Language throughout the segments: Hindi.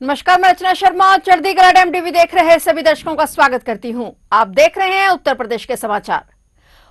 नमस्कार, मैं रचना शर्मा। चढ़ीगढ़ टाइम टीवी देख रहे सभी दर्शकों का स्वागत करती हूं। आप देख रहे हैं उत्तर प्रदेश के समाचार।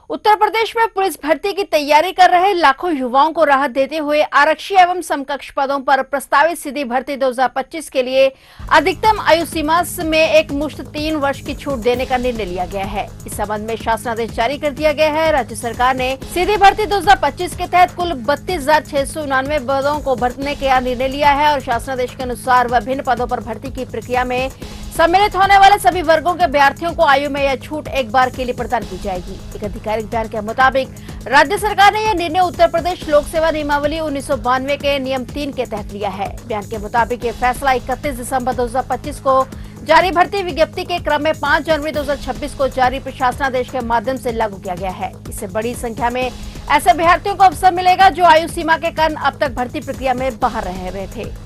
उत्तर प्रदेश में पुलिस भर्ती की तैयारी कर रहे लाखों युवाओं को राहत देते हुए आरक्षी एवं समकक्ष पदों पर प्रस्तावित सीधी भर्ती 2025 के लिए अधिकतम आयु सीमा में एक मुश्त 3 वर्ष की छूट देने का निर्णय लिया गया है। इस संबंध में शासनादेश जारी कर दिया गया है। राज्य सरकार ने सीधी भर्ती 2025 के तहत कुल 32,699 पदों को भरने का निर्णय लिया है और शासनादेश के अनुसार विभिन्न पदों पर भर्ती की प्रक्रिया में सम्मिलित होने वाले सभी वर्गों के अभ्यर्थियों को आयु में यह छूट एक बार के लिए प्रदान की जाएगी। एक आधिकारिक बयान के मुताबिक राज्य सरकार ने यह निर्णय उत्तर प्रदेश लोक सेवा नियमावली 1992 के नियम 3 के तहत लिया है। बयान के मुताबिक ये फैसला 31 दिसंबर 2025 को जारी भर्ती विज्ञप्ति के क्रम में 5 जनवरी 2026 को जारी प्रशासनादेश के माध्यम से लागू किया गया है। इससे बड़ी संख्या में ऐसे अभ्यर्थियों को अवसर मिलेगा जो आयु सीमा के कारण अब तक भर्ती प्रक्रिया में बाहर रह रहे थे।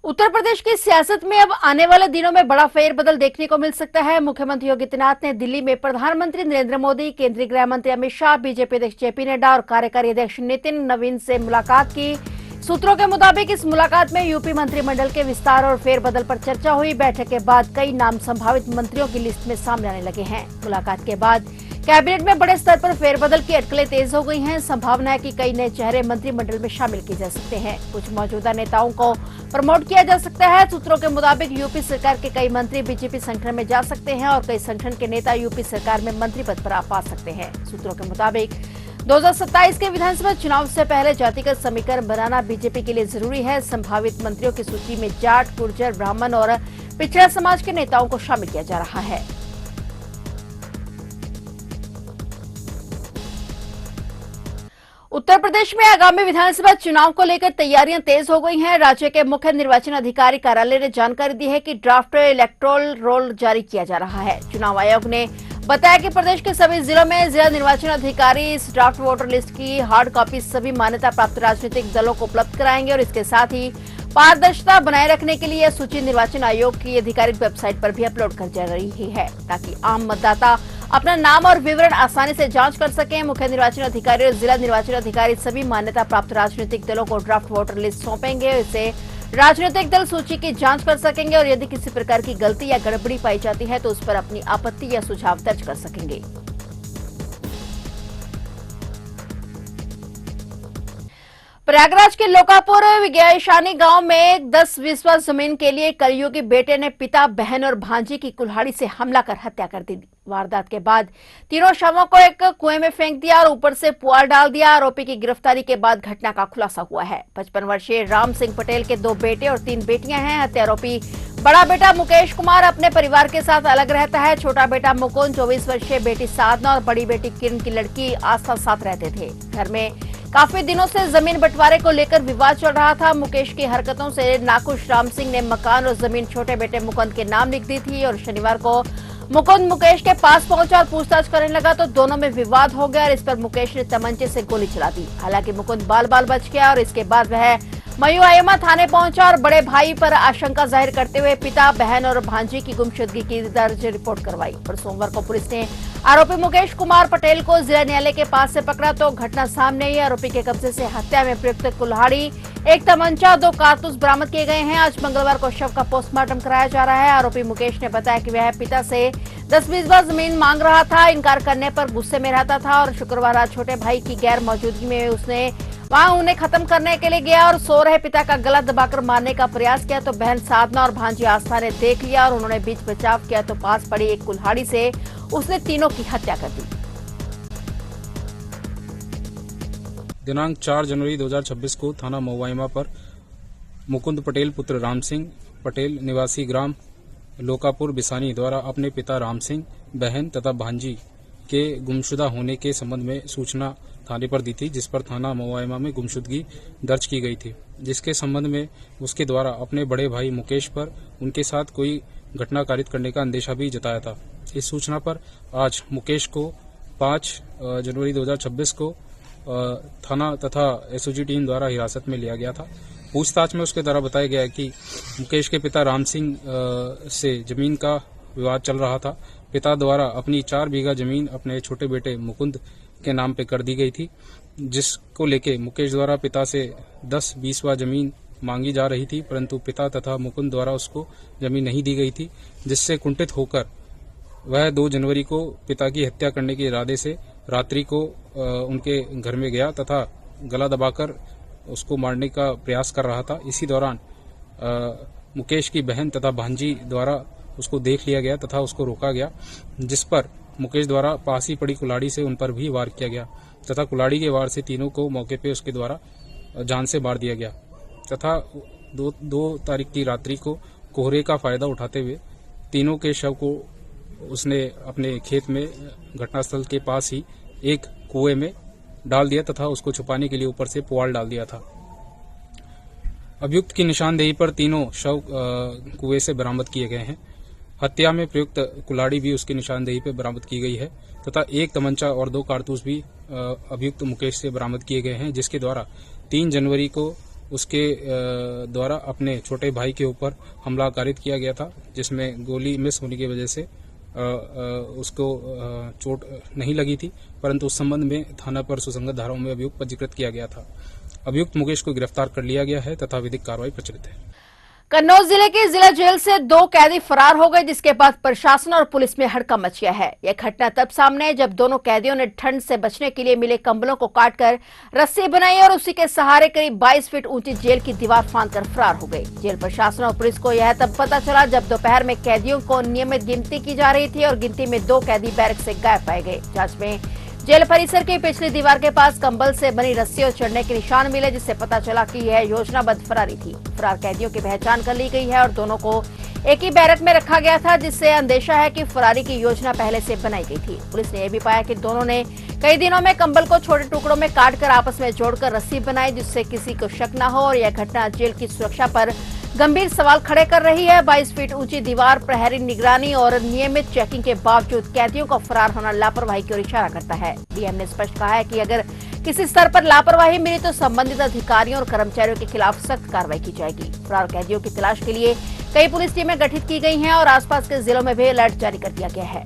उत्तर प्रदेश की सियासत में अब आने वाले दिनों में बड़ा फेरबदल देखने को मिल सकता है। मुख्यमंत्री योगी आदित्यनाथ ने दिल्ली में प्रधानमंत्री नरेंद्र मोदी, केंद्रीय गृह मंत्री अमित शाह, बीजेपी अध्यक्ष जेपी नड्डा और कार्यकारी अध्यक्ष नितिन नवीन से मुलाकात की। सूत्रों के मुताबिक इस मुलाकात में यूपी मंत्रिमंडल के विस्तार और फेरबदल पर चर्चा हुई। बैठक के बाद कई नाम संभावित मंत्रियों की लिस्ट में सामने आने लगे हैं। मुलाकात के बाद कैबिनेट में बड़े स्तर पर फेरबदल की अटकलें तेज हो गई हैं। संभावना है कि कई नए चेहरे मंत्रिमंडल में शामिल किए जा सकते हैं। कुछ मौजूदा नेताओं को प्रमोट किया जा सकता है। सूत्रों के मुताबिक यूपी सरकार के कई मंत्री बीजेपी संगठन में जा सकते हैं और कई संगठन के नेता यूपी सरकार में मंत्री पद पर आ पा सकते हैं। सूत्रों के मुताबिक 2027 के विधानसभा चुनाव से पहले जातिगत समीकरण बनाना बीजेपी के लिए जरूरी है। संभावित मंत्रियों की सूची में जाट, गुर्जर, ब्राह्मण और पिछड़ा समाज के नेताओं को शामिल किया जा रहा है। उत्तर प्रदेश में आगामी विधानसभा चुनाव को लेकर तैयारियां तेज हो गई हैं। राज्य के मुख्य निर्वाचन अधिकारी कार्यालय ने जानकारी दी है कि ड्राफ्ट इलेक्टोरल रोल जारी किया जा रहा है। चुनाव आयोग ने बताया कि प्रदेश के सभी जिलों में जिला निर्वाचन अधिकारी इस ड्राफ्ट वोटर लिस्ट की हार्ड कॉपी सभी मान्यता प्राप्त राजनीतिक दलों को उपलब्ध कराएंगे और इसके साथ ही पारदर्शिता बनाए रखने के लिए यह सूची निर्वाचन आयोग की आधिकारिक वेबसाइट पर भी अपलोड कर जा रही है ताकि आम मतदाता अपना नाम और विवरण आसानी से जांच कर सकें। मुख्य निर्वाचन अधिकारी और जिला निर्वाचन अधिकारी सभी मान्यता प्राप्त राजनीतिक दलों को ड्राफ्ट वोटर लिस्ट सौंपेंगे। इससे राजनीतिक दल सूची की जांच कर सकेंगे और यदि किसी प्रकार की गलती या गड़बड़ी पाई जाती है तो उस पर अपनी आपत्ति या सुझाव दर्ज कर सकेंगे। प्रयागराज के लोकापुर विज्ञाशानी गांव में 10 विस्वा जमीन के लिए कलयुगी बेटे ने पिता, बहन और भांजी की कुल्हाड़ी से हमला कर हत्या कर दी। वारदात के बाद तीनों शवों को एक कुएं में फेंक दिया और ऊपर से पुआल डाल दिया। आरोपी की गिरफ्तारी के बाद घटना का खुलासा हुआ है। 55 वर्षीय राम सिंह पटेल के 2 बेटे और 3 बेटियां हैं। हत्या आरोपी बड़ा बेटा मुकेश कुमार अपने परिवार के साथ अलग रहता है। छोटा बेटा मुकुंद, 24 वर्षीय बेटी साधना और बड़ी बेटी किरण की लड़की आस्था साथ रहते थे। घर में काफी दिनों से जमीन बंटवारे को लेकर विवाद चल रहा था। मुकेश की हरकतों से नाखुश राम सिंह ने मकान और जमीन छोटे बेटे मुकुंद के नाम लिख दी थी और शनिवार को मुकुंद मुकेश के पास पहुंचा और पूछताछ करने लगा तो दोनों में विवाद हो गया और इस पर मुकेश ने तमंचे से गोली चला दी। हालांकि मुकुंद बाल बाल बच गया और इसके बाद वह मयूआयमा थाने पहुंचा और बड़े भाई पर आशंका जाहिर करते हुए पिता, बहन और भांजी की गुमशुदगी की दर्ज रिपोर्ट करवाई। और सोमवार को पुलिस ने आरोपी मुकेश कुमार पटेल को जिला न्यायालय के पास से पकड़ा तो घटना सामने आई। आरोपी के कब्जे से हत्या में प्रयुक्त कुल्हाड़ी, एक तमंचा, 2 कारतूस बरामद किए गए हैं। आज मंगलवार को शव का पोस्टमार्टम कराया जा रहा है। आरोपी मुकेश ने बताया कि वह पिता से 10 विस्वा जमीन मांग रहा था। इनकार करने पर गुस्से में रहता था और शुक्रवार रात छोटे भाई की गैर मौजूदगी में उसने वहां उन्हें खत्म करने के लिए गया और सो रहे पिता का गला दबाकर मारने का प्रयास किया तो बहन साधना और भांजी आस्था ने देख लिया और उन्होंने बीच बचाव किया तो पास पड़ी एक कुल्हाड़ी से उसने तीनों की हत्या कर दी। दिनांक 4 जनवरी 2026 को थाना मऊआइमा पर मुकुंद पटेल पुत्र राम सिंह पटेल निवासी ग्राम लोकापुर बिसानी द्वारा अपने पिता राम सिंह, बहन तथा भांजी के गुमशुदा होने के संबंध में सूचना थाने पर दी थी, जिस पर थाना मऊआइमा में गुमशुदगी दर्ज की गई थी, जिसके संबंध में उसके द्वारा अपने बड़े भाई मुकेश पर उनके साथ कोई घटना कारित करने का अंदेशा भी जताया था। इस सूचना पर आज मुकेश को 5 जनवरी 2026 को थाना तथा एसओजी टीम द्वारा हिरासत में लिया गया था। पूछताछ में उसके द्वारा बताया गया कि मुकेश के पिता राम सिंह से जमीन का विवाद चल रहा था पिता द्वारा अपनी 4 बीघा जमीन अपने छोटे बेटे मुकुंद के नाम पे कर दी गई थी, जिसको लेके मुकेश द्वारा पिता से 10-20वां जमीन मांगी जा रही थी, परंतु पिता तथा मुकुंद द्वारा उसको जमीन नहीं दी गई थी, जिससे कुंठित होकर वह 2 जनवरी को पिता की हत्या करने के इरादे से रात्रि को उनके घर में गया तथा गला दबाकर उसको मारने का प्रयास कर रहा था। इसी दौरान मुकेश की बहन तथा भांजी द्वारा उसको देख लिया गया तथा उसको रोका गया, जिस पर मुकेश द्वारा पास ही पड़ी कुल्हाड़ी से उन पर भी वार किया गया तथा कुल्हाड़ी के वार से तीनों को मौके पे उसके द्वारा जान से मार दिया गया तथा 2 तारीख की रात्रि को कोहरे का फायदा उठाते हुए तीनों के शव को उसने अपने खेत में घटनास्थल के पास ही एक कुएं में डाल दिया तथा उसको छुपाने के लिए ऊपर से पुआल डाल दिया था। अभियुक्त की निशानदेही पर तीनों शव कुएं से बरामद किए गए हैं। हत्या में प्रयुक्त कुल्हाड़ी भी उसकी निशानदेही पर बरामद की गई है तथा एक तमंचा और 2 कारतूस भी अभियुक्त मुकेश से बरामद किए गए हैं, जिसके द्वारा 3 जनवरी को उसके द्वारा अपने छोटे भाई के ऊपर हमला कारित किया गया था, जिसमें गोली मिस होने की वजह से उसको चोट नहीं लगी थी, परंतु उस संबंध में थाना पर सुसंगत धाराओं में अभियुक्त पंजीकृत किया गया था। अभियुक्त मुकेश को गिरफ्तार कर लिया गया है तथा विधिक कार्रवाई प्रचलित है। कन्नौज जिले के जिला जेल से 2 कैदी फरार हो गए, जिसके बाद प्रशासन और पुलिस में हड़कंप मच गया है। यह घटना तब सामने है जब दोनों कैदियों ने ठंड से बचने के लिए मिले कंबलों को काटकर रस्सी बनाई और उसी के सहारे करीब 22 फीट ऊंची जेल की दीवार फांदकर फरार हो गए। जेल प्रशासन और पुलिस को यह तब पता चला जब दोपहर में कैदियों को नियमित गिनती की जा रही थी और गिनती में 2 कैदी बैरक से गायब पाए गए। जांच में जेल परिसर की पिछली दीवार के पास कंबल से बनी रस्सी और चढ़ने के निशान मिले, जिससे पता चला कि यह योजनाबद्ध फरारी थी। फरार कैदियों की पहचान कर ली गई है और दोनों को एक ही बैरक में रखा गया था, जिससे अंदेशा है कि फरारी की योजना पहले से बनाई गई थी। पुलिस ने यह भी पाया कि दोनों ने कई दिनों में कंबल को छोटे टुकड़ों में काटकर आपस में जोड़कर रस्सी बनाई, जिससे किसी को शक न हो और यह घटना जेल की सुरक्षा पर गंभीर सवाल खड़े कर रही है। 22 फीट ऊंची दीवार, प्रहरी निगरानी और नियमित चेकिंग के बावजूद कैदियों का फरार होना लापरवाही की ओर इशारा करता है। डीएम ने स्पष्ट कहा है कि अगर किसी स्तर पर लापरवाही मिली तो संबंधित अधिकारियों और कर्मचारियों के खिलाफ सख्त कार्रवाई की जाएगी। फरार कैदियों की तलाश के लिए कई पुलिस टीमें गठित की गई हैं और आसपास के जिलों में भी अलर्ट जारी कर दिया गया है।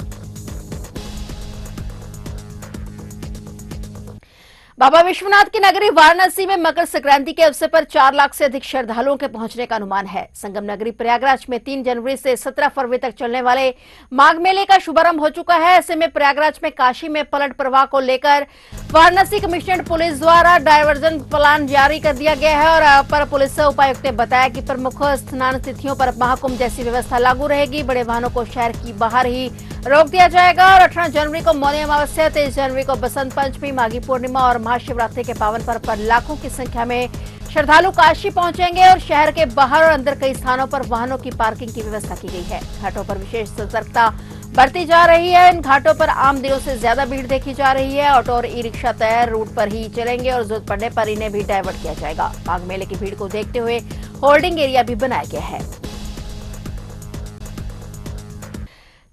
बाबा विश्वनाथ की नगरी वाराणसी में मकर संक्रांति के अवसर पर 4 लाख से अधिक श्रद्धालुओं के पहुंचने का अनुमान है। संगम नगरी प्रयागराज में 3 जनवरी से 17 फरवरी तक चलने वाले माघ मेले का शुभारंभ हो चुका है। ऐसे में प्रयागराज में काशी में पलट प्रवाह को लेकर वाराणसी कमिश्नरेट पुलिस द्वारा डायवर्जन प्लान जारी कर दिया गया है और अपर पुलिस उपायुक्त ने बताया कि प्रमुख स्नान तिथियों पर महाकुंभ जैसी व्यवस्था लागू रहेगी। बड़े वाहनों को शहर की बाहर ही रोक दिया जाएगा और 18 जनवरी को मौनी अमावस्या, 23 जनवरी को बसंत पंचमी, माघी पूर्णिमा और महाशिवरात्रि के पावन पर्व पर लाखों की संख्या में श्रद्धालु काशी पहुंचेंगे और शहर के बाहर और अंदर कई स्थानों पर वाहनों की पार्किंग की व्यवस्था की गई है। घाटों पर विशेष सतर्कता बरती जा रही है। इन घाटों पर आम दिनों से ज्यादा भीड़ देखी जा रही है। ऑटो और ई रिक्शा तय रूट पर ही चलेंगे और जरूरत पड़ने पर इन्हें भी डायवर्ट किया जाएगा। माघ मेले की भीड़ को देखते हुए होल्डिंग एरिया भी बनाया गया है।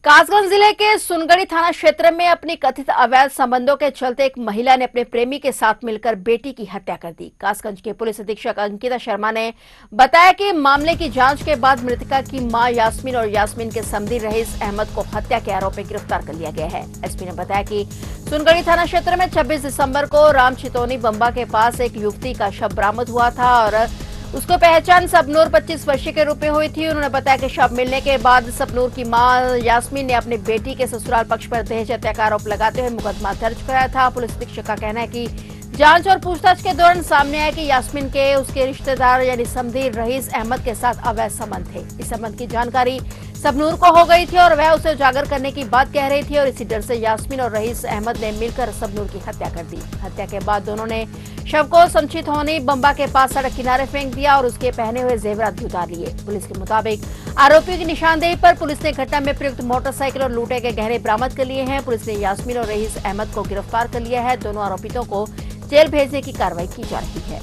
कासगंज जिले के सुनगढ़ी थाना क्षेत्र में अपनी कथित अवैध संबंधों के चलते एक महिला ने अपने प्रेमी के साथ मिलकर बेटी की हत्या कर दी। कासगंज के पुलिस अधीक्षक अंकिता शर्मा ने बताया कि मामले की जांच के बाद मृतका की मां यास्मीन और यास्मीन के समधी रईस अहमद को हत्या के आरोप में गिरफ्तार कर लिया गया है। एसपी ने बताया कि सुनगढ़ी थाना क्षेत्र में 26 दिसंबर को राम चितौनी बंबा के पास एक युवती का शव बरामद हुआ था और उसको पहचान सबनूर 25 वर्षीय के रूप में हुई थी। उन्होंने बताया कि शव मिलने के बाद सबनूर की मां यास्मीन ने अपनी बेटी के ससुराल पक्ष पर दहेज हत्या का आरोप लगाते हुए मुकदमा दर्ज कराया था। पुलिस अधीक्षक का कहना है कि जांच और पूछताछ के दौरान सामने आया कि यास्मीन के उसके रिश्तेदार यानी समधी रईस अहमद के साथ अवैध संबंध थे। इस संबंध की जानकारी सबनूर को हो गई थी और वह उसे उजागर करने की बात कह रही थी और इसी डर से यास्मीन और रईस अहमद ने मिलकर सबनूर की हत्या कर दी। हत्या के बाद दोनों ने शव को समचितौनी बंबा के पास सड़क किनारे फेंक दिया और उसके पहने हुए जेवरात भी उतार लिए। पुलिस के मुताबिक आरोपियों की निशानदेही पर पुलिस ने घटना में प्रयुक्त मोटरसाइकिल और लूटे के गहने बरामद कर लिए हैं। पुलिस ने यास्मीन और रईस अहमद को गिरफ्तार कर लिया है। दोनों आरोपितों को जेल भेजने की कार्रवाई की जा रही है।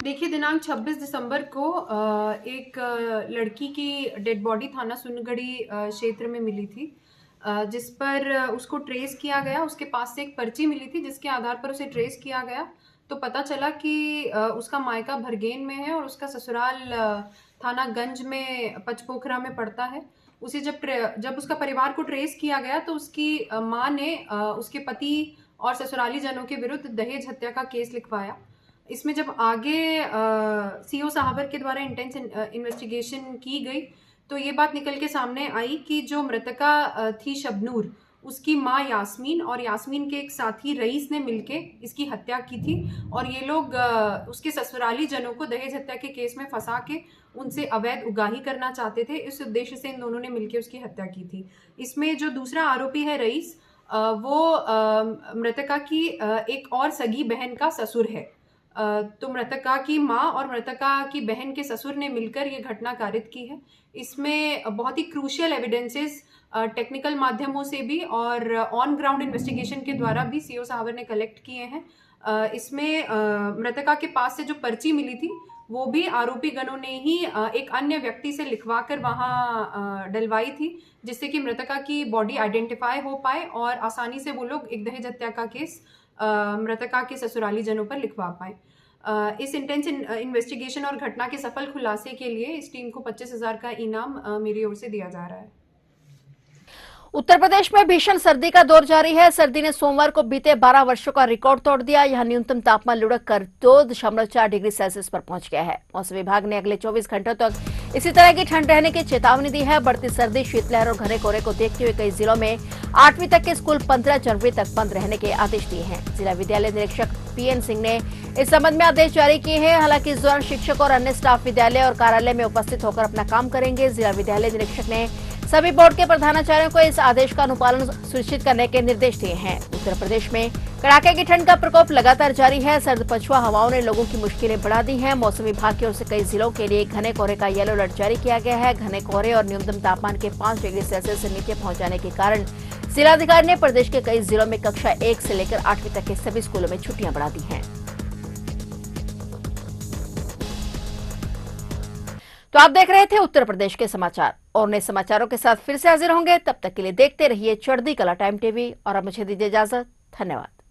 देखिए, दिनांक 26 दिसंबर को एक लड़की की डेड बॉडी थाना सुनगढ़ी क्षेत्र में मिली थी, जिस पर उसको ट्रेस किया गया। उसके पास से एक पर्ची मिली थी जिसके आधार पर उसे ट्रेस किया गया तो पता चला कि उसका मायका भरगेन में है और उसका ससुराल थाना गंज में पचपोखरा में पड़ता है। उसे जब उसका परिवार को ट्रेस किया गया तो उसकी माँ ने उसके पति और ससुराली जनों के विरुद्ध दहेज हत्या का केस लिखवाया। इसमें जब आगे सीओ साहबर के द्वारा इंटेंस इन्वेस्टिगेशन की गई तो ये बात निकल के सामने आई कि जो मृतका थी शबनूर, उसकी माँ यास्मीन और यास्मीन के एक साथी रईस ने मिलके इसकी हत्या की थी और ये लोग उसके ससुराली जनों को दहेज हत्या के केस में फंसा के उनसे अवैध उगाही करना चाहते थे। इस उद्देश्य से इन दोनों ने मिलकर उसकी हत्या की थी। इसमें जो दूसरा आरोपी है रईस, वो मृतका की एक और सगी बहन का ससुर है। तो मृतका की माँ और मृतका की बहन के ससुर ने मिलकर ये घटना कारित की है। इसमें बहुत ही क्रूशियल एविडेंसेस टेक्निकल माध्यमों से भी और ऑन ग्राउंड इन्वेस्टिगेशन के द्वारा भी सीओ साहबर ने कलेक्ट किए हैं। इसमें मृतका के पास से जो पर्ची मिली थी वो भी आरोपी गणों ने ही एक अन्य व्यक्ति से लिखवा कर वहाँ डलवाई थी, जिससे कि मृतका की बॉडी आइडेंटिफाई हो पाए और आसानी से वो लोग एक दहेज हत्या का केस मृतका के ससुराली जनों पर लिखवा पाए। इस इंटेंस इन्वेस्टिगेशन और घटना के सफल खुलासे के लिए इस टीम को 25,000 का इनाम मेरी ओर से दिया जा रहा है। उत्तर प्रदेश में भीषण सर्दी का दौर जारी है। सर्दी ने सोमवार को बीते 12 वर्षों का रिकॉर्ड तोड़ दिया। यहां न्यूनतम तापमान लुढ़क कर 2.4 डिग्री सेल्सियस पर पहुंच गया है। मौसम विभाग ने अगले 24 घंटों तक इसी तरह की ठंड रहने की चेतावनी दी है। बढ़ती सर्दी, शीतलहर और घने कोहरे को देखते हुए कई जिलों में 8वीं तक के स्कूल 15 जनवरी तक बंद रहने के आदेश दिए हैं। जिला विद्यालय निरीक्षक पीएन सिंह ने इस संबंध में आदेश जारी किए हैं। हालांकि इस दौरान शिक्षक और अन्य स्टाफ विद्यालय और कार्यालय में उपस्थित होकर अपना काम करेंगे। जिला विद्यालय निरीक्षक ने सभी बोर्ड के प्रधानाचार्यों को इस आदेश का अनुपालन सुनिश्चित करने के निर्देश दिए हैं। उत्तर प्रदेश में कड़ाके की ठंड का प्रकोप लगातार जारी है। सर्द पछुआ हवाओं ने लोगों की मुश्किलें बढ़ा दी हैं। मौसम विभाग की ओर से कई जिलों के लिए घने कोहरे का येलो अलर्ट जारी किया गया है। घने कोहरे और न्यूनतम तापमान के 5 डिग्री सेल्सियस से नीचे पहुंच जाने के कारण जिलाधिकारी ने प्रदेश के कई जिलों में कक्षा 1 से लेकर 8वीं तक के सभी स्कूलों में छुट्टियां बढ़ा दी हैं। तो आप देख रहे थे उत्तर प्रदेश के समाचार और नए समाचारों के साथ फिर से हाजिर होंगे। तब तक के लिए देखते रहिए चढ़ती कला टाइम टीवी और अब मुझे दीजिए इजाजत। धन्यवाद।